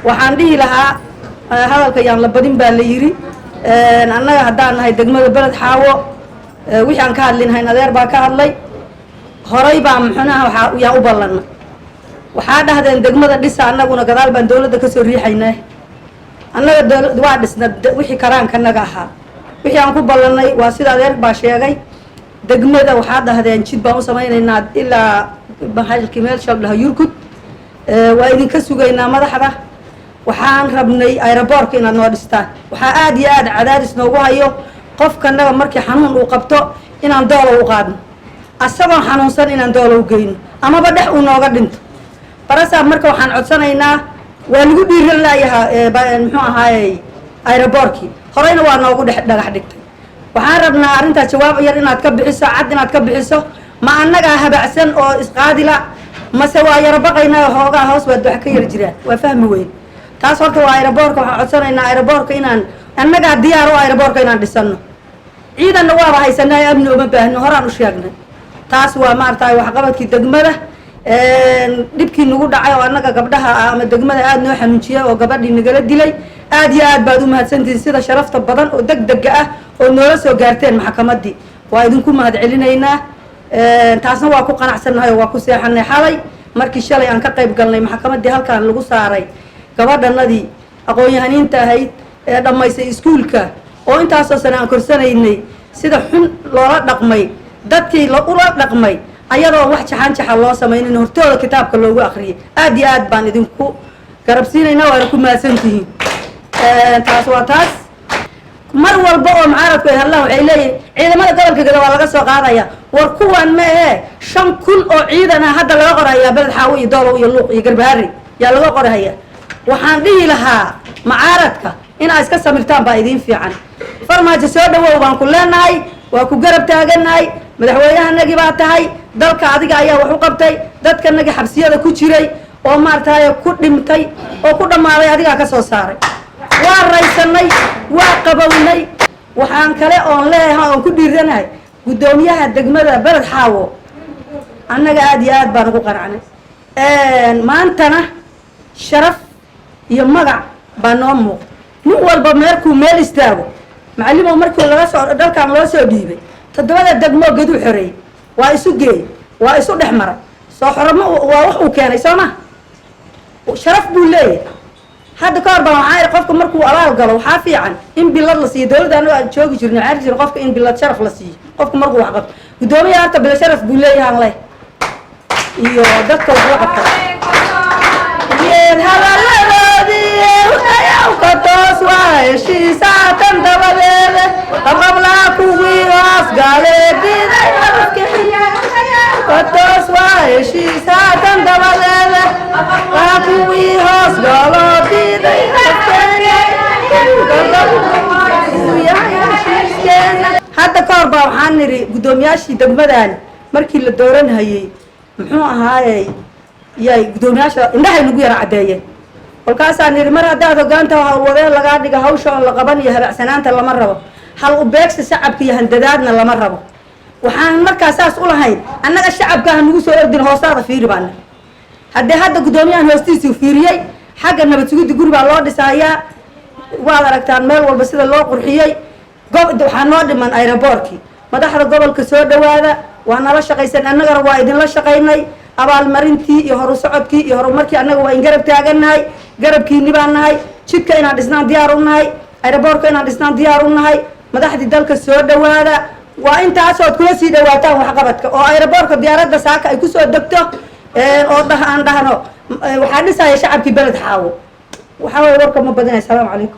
waxaan dhihi lahaa hadalka yaan la badin baa la yiri annaga haddaan nahay degmada beled xaawo wixii aan ka hadlinahayn adeer baa ka hadlay horay baa muxunaha yaan u ballanna waxaa dhahdeen degmada dhisa annaguna gadaal baan dowladda ka soo riixaynaa annaga waa dhisna wixii karaankanaga ahaa wixii aan ku ballannay waa sida adeer baa sheegay degmada waxaa dhahdeen jid baan u samaynaynaa ilaa mahalkii meel shabdhaha yurkud waa idinka sugaynaa madaxda waxaan rabnay aeroboortka inaad noo dhistaan waxaa aad iyo aad cadaadis noogu hayo qofkanaga markii xanuun uu qabto inaan doolow u qaadno asagoon xanuunsan inaan doolow geyno amaba dhex uu nooga dhinto barasaab marka waxaan codsanaynaa waa lagu dhiiran laayahaa muxuu ahaayey aeroboortkii horeyna waa noogu dhagax dhigtay waxaan rabnaa arrintaas jawaab yar inaad ka bixiso cad inaad ka bixiso ma annagaa habacsan oo isqaadila mase waa yarabaqaynaa hoogaa hoos baad wax ka yar jiraan waa fahmi weyn taas horta waa aeroboortka waxaan codsanaynaa aeroboortka inaan annagaa diyaar u aeroboortka inaan dhisano ciidanna waaba haysanay amni uma baahno horaan u sheegnay taas waa maaragtay waxqabadkii degmada dhibkii nagu dhacay oo annaga gabdhaha ama degmada aad noo xanuunjiyay oo gabadhii nagala dilay aad iyo aad baad u mahadsantihiin sida sharafta badan oo degdega ah oo noola soo gaarteen maxkamaddii waa idinku mahad celinaynaa taasna waa ku qanacsannahay oo waa ku seexanay xalay markii shalay aan ka qayb galnay maxkamaddii halkaan lagu saaray gabadhanadii aqoon-yahaniinta ahayd ee dhammaysay iskuulka oo intaasoo sane aan korsanaynay sida xun loola dhaqmay dadkii ula dhaqmay ayadoo wax jaxan loo samaynin hortooda kitaabka loogu akriyay aad iyo aad baan idinku garabsiinaynaa waana ku mahadsantihiin taas waa taas mar walba oo mucaaradku ay hadlaan waxay leeyihin ciidamada gobolka gada waa laga soo qaadaya war kuwan ma ahee 5,000 oo ciidan ah hadda laga qorayaa beled xaawo iyo doolow iyo luuq iyo garbaharri yaa laga qoraya waxaan dhihi lahaa mucaaradka inaa iska samirtaan baa idiin fiican farmaajo soo dhawow baan ku leenahay waa ku garab taaganahay madaxweynahanagii baa tahay dalka adiga ayaa wax u qabtay dadkanagii xabsiyada ku jiray oo maaragtay ku dhimtay oo ku dhammaaday adigaa ka soo saaray waa raysanay waa qabownay waxaan kale oon leeyahay oon ku dhiiranahay guddoomiyaha degmada beled xaawo annaga aad iyo aad baan ugu qanacnay maantana sharaf iyo magac baa noo muuqda nin walba meerkuu meel istaago macallimow markii laga soo dalkan loo soo dhiibay 7 degmo gaduu xoreeyey waa isu geeyey waa isu dhex maray soo xormo waa wax uu keenay soo ma sharaf buu leeyahay hadda ka hor baan waxaa iri qofka markuu abaal galo waxaa fiican in bilad la siiyo dowladda anaga aan joogi jirno waxaa jira qofka in bilad sharaf la siiyo qofka markuu wax qabto guddoomiyaha horta bilad sharaf buu leeyahay leh iyo dadka wax la qabta yeed hadaladoodii ayaw ka toos waa heshiisaatan dabadeeda qablaa kuwii hoos gaaleediday ka toos waa heshiisaatan dabadeeda qaa kuwii hoos gaaloodiday hadda ka hor baa waxaan nidhi guddoomiyaashii degmadan markii la dooranhayey muxuu ahaayey yay guddoomiyaasha indhahay nagu yara caddeeyeen kolkaasaan nidhi mar haddaad hogaanta hawlwadeen lagaa dhiga hawsha oo la qaban iyo habacsanaanta lama rabo hal u beegsi shacabka iyo handadaadna lama rabo waxaan markaa saas u lahayn annaga shacabka ha nagu soo ordin hoostaada fiiri baana haddee hadda guddoomiyahan hoostiisuu fiiriyey xagga nabad sugidda guri baa loo dhisayaa waad aragtaan meel walba sida loo qurxiyey waxaa noo dhiman aeroboortkii madaxda gobolka soo dhawaada waa nala shaqaysan annagana waa idinla shaqaynay abaalmarintii iyo horu socodkii iyo horumarkii annaga waa in garab taagannahay garabkiini baan nahay jidka inaan dhisnaan diyaar u nahay aeroboortka inaan dhisnaan diyaar u nahay madaxdii dalka soo dhawaada waa intaasood kula sii dhawaataan waxqabadka oo aeroboortka diyaaradda saaka ay kusoo degto oo aan dhahno waxaa dhisaya shacabkii beled xaawo waxaa waye warka ma badinay asalaamu calaykum